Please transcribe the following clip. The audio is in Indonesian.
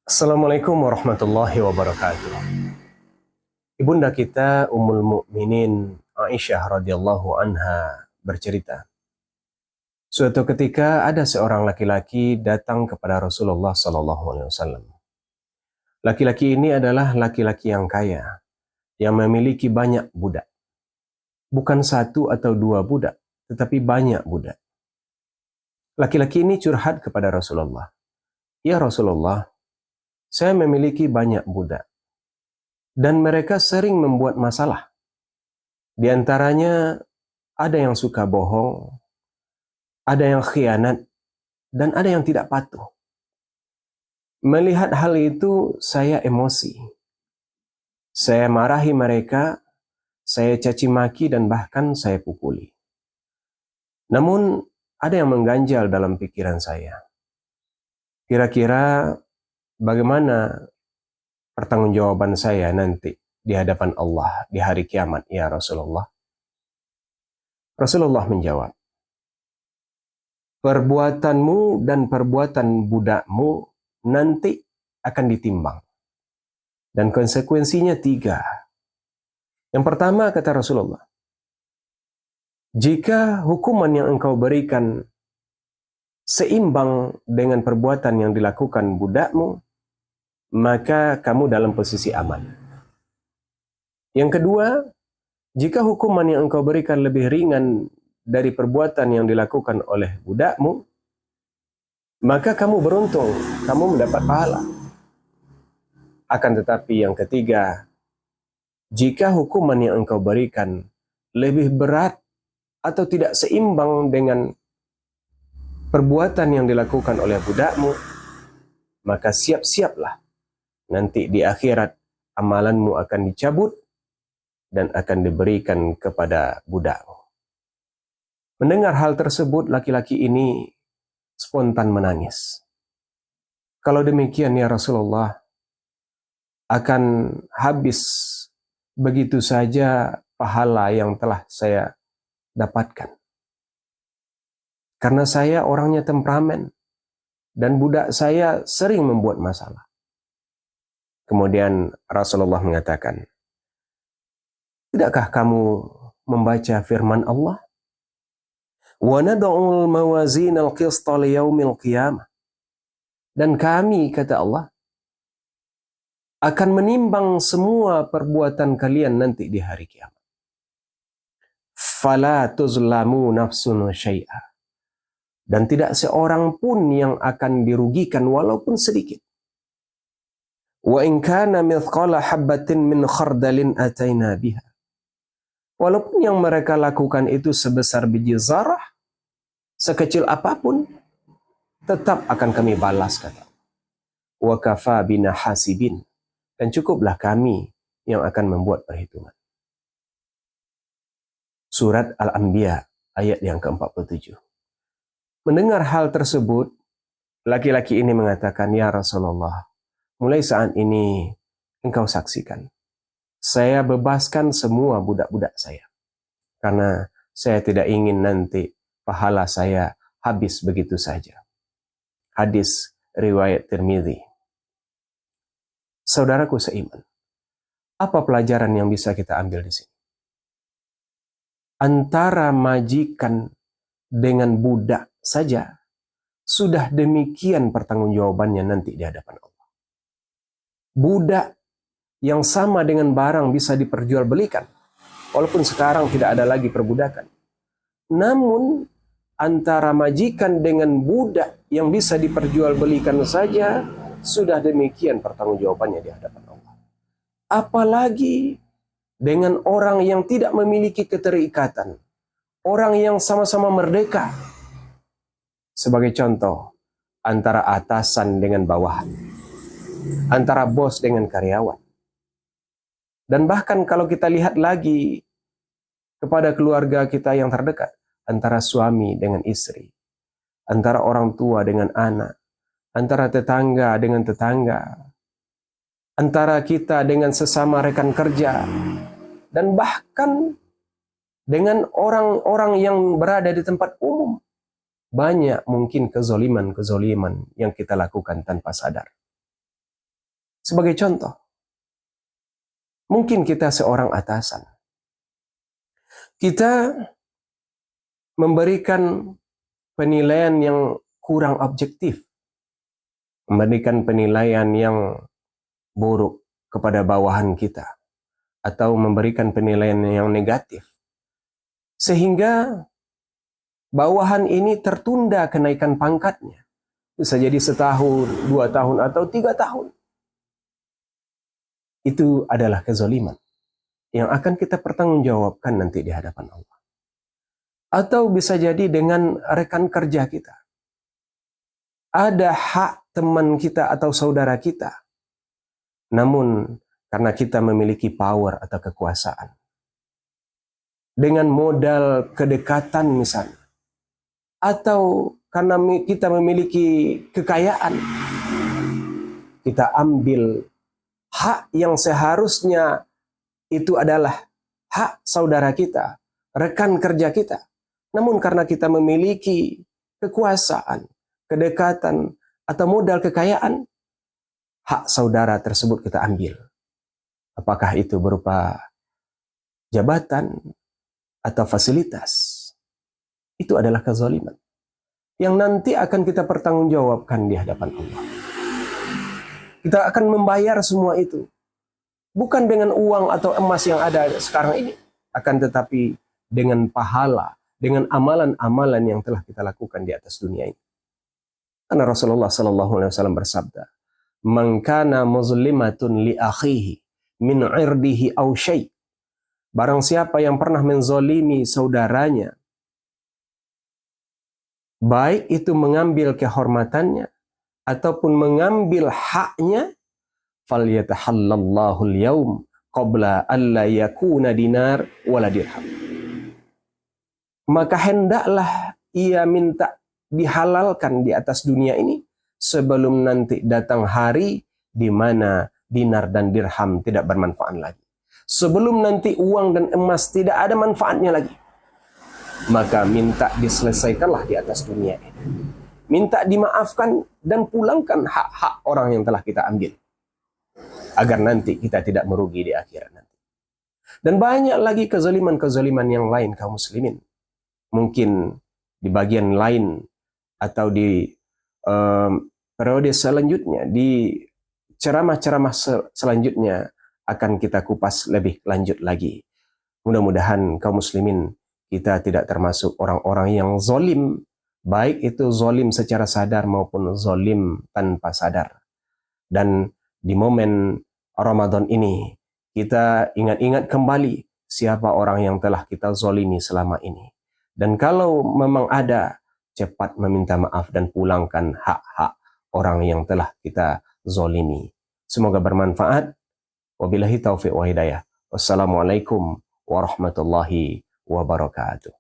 Assalamualaikum warahmatullahi wabarakatuh. Ibunda kita Ummul Mukminin Aisyah radhiyallahu anha bercerita, suatu ketika ada seorang laki-laki datang kepada Rasulullah sallallahu alaihi wasallam. Laki-laki ini adalah laki-laki yang kaya, yang memiliki banyak budak. Bukan satu atau dua budak, tetapi banyak budak. Laki-laki ini curhat kepada Rasulullah. Ya Rasulullah, saya memiliki banyak budak. Dan mereka sering membuat masalah. Di antaranya ada yang suka bohong, ada yang khianat, dan ada yang tidak patuh. Melihat hal itu, saya emosi. Saya marahi mereka, saya caci maki, dan bahkan saya pukuli. Namun, ada yang mengganjal dalam pikiran saya. Kira-kira bagaimana pertanggungjawaban saya nanti di hadapan Allah di hari kiamat, ya Rasulullah? Rasulullah menjawab, perbuatanmu dan perbuatan budakmu nanti akan ditimbang. Dan konsekuensinya 3. Yang pertama, kata Rasulullah, jika hukuman yang engkau berikan seimbang dengan perbuatan yang dilakukan budakmu, maka kamu dalam posisi aman. Yang kedua, jika hukuman yang engkau berikan lebih ringan dari perbuatan yang dilakukan oleh budakmu, maka kamu beruntung, kamu mendapat pahala. Akan tetapi yang ketiga, jika hukuman yang engkau berikan lebih berat atau tidak seimbang dengan perbuatan yang dilakukan oleh budakmu, maka siap-siaplah. Nanti di akhirat amalanmu akan dicabut dan akan diberikan kepada budakmu. Mendengar hal tersebut, laki-laki ini spontan menangis. Kalau demikian ya Rasulullah, akan habis begitu saja pahala yang telah saya dapatkan. Karena saya orangnya temperamen dan budak saya sering membuat masalah. Kemudian Rasulullah mengatakan, tidakkah kamu membaca firman Allah? Wa nad'ul mawazin al-qista li yaumil qiyamah. Dan kami, kata Allah, akan menimbang semua perbuatan kalian nanti di hari kiamat. Fala tuzlamu nafsun syai'a. Dan tidak seorang pun yang akan dirugikan walaupun sedikit. Wa in kana mithqala habbatin min khardalin ataina biha. Walaupun yang mereka lakukan itu sebesar biji zarah, sekecil apapun, tetap akan kami balas, kata. Wa kafa bina hasibin. Dan cukuplah kami yang akan membuat perhitungan. Surat Al-Anbiya ayat yang ke-47. Mendengar hal tersebut, laki-laki ini mengatakan, ya Rasulullah, mulai saat ini engkau saksikan. Saya bebaskan semua budak-budak saya. Karena saya tidak ingin nanti pahala saya habis begitu saja. Hadis riwayat Tirmidzi. Saudaraku seiman, apa pelajaran yang bisa kita ambil di sini? Antara majikan dengan budak saja sudah demikian pertanggungjawabannya nanti di hadapan Allah. Budak yang sama dengan barang bisa diperjualbelikan, walaupun sekarang tidak ada lagi perbudakan. Namun antara majikan dengan budak yang bisa diperjualbelikan saja sudah demikian pertanggungjawabannya di hadapan Allah. Apalagi dengan orang yang tidak memiliki keterikatan, orang yang sama-sama merdeka. Sebagai contoh, antara atasan dengan bawahan, antara bos dengan karyawan. Dan bahkan kalau kita lihat lagi kepada keluarga kita yang terdekat, antara suami dengan istri, antara orang tua dengan anak, antara tetangga dengan tetangga, antara kita dengan sesama rekan kerja, dan bahkan dengan orang-orang yang berada di tempat umum. Banyak mungkin kezoliman-kezoliman yang kita lakukan tanpa sadar. Sebagai contoh, mungkin kita seorang atasan. Kita memberikan penilaian yang kurang objektif, memberikan penilaian yang buruk kepada bawahan kita, atau memberikan penilaian yang negatif, sehingga bawahan ini tertunda kenaikan pangkatnya. Bisa jadi 1 tahun, 2 tahun, atau 3 tahun. Itu adalah kezaliman yang akan kita pertanggungjawabkan nanti di hadapan Allah. Atau bisa jadi dengan rekan kerja kita. Ada hak teman kita atau saudara kita. Namun karena kita memiliki power atau kekuasaan, dengan modal kedekatan misalnya, atau karena kita memiliki kekayaan, kita ambil hak yang seharusnya itu adalah hak saudara kita, rekan kerja kita. Namun karena kita memiliki kekuasaan, kedekatan, atau modal kekayaan, hak saudara tersebut kita ambil. Apakah itu berupa jabatan atau fasilitas? Itu adalah kezaliman yang nanti akan kita pertanggungjawabkan di hadapan Allah. Kita akan membayar semua itu, bukan dengan uang atau emas yang ada sekarang ini, akan tetapi dengan pahala, dengan amalan-amalan yang telah kita lakukan di atas dunia ini. Karena Rasulullah SAW bersabda, "Man kana muzlimatun li akhihi min irdihi aw syai'." Barang siapa yang pernah menzolimi saudaranya, baik itu mengambil kehormatannya ataupun mengambil haknya, falyatahallallahu al-yaum qabla alla yakuna dinar wala dirham. Maka hendaklah ia minta dihalalkan di atas dunia ini sebelum nanti datang hari di mana dinar dan dirham tidak bermanfaat lagi. Sebelum nanti uang dan emas tidak ada manfaatnya lagi. Maka minta diselesaikanlah di atas dunia ini. Minta dimaafkan dan pulangkan hak-hak orang yang telah kita ambil, agar nanti kita tidak merugi di akhirat nanti. Dan banyak lagi kezaliman-kezaliman yang lain kaum muslimin. Mungkin di bagian lain atau di periode selanjutnya, di ceramah-ceramah selanjutnya akan kita kupas lebih lanjut lagi. Mudah-mudahan kaum muslimin kita tidak termasuk orang-orang yang zalim, baik itu zalim secara sadar maupun zalim tanpa sadar. Dan di momen Ramadan ini kita ingat-ingat kembali siapa orang yang telah kita zalimi selama ini. Dan kalau memang ada, cepat meminta maaf dan pulangkan hak-hak orang yang telah kita zalimi. Semoga bermanfaat. Wabillahi taufiq wa hidayah. Wassalamualaikum warahmatullahi wabarakatuh.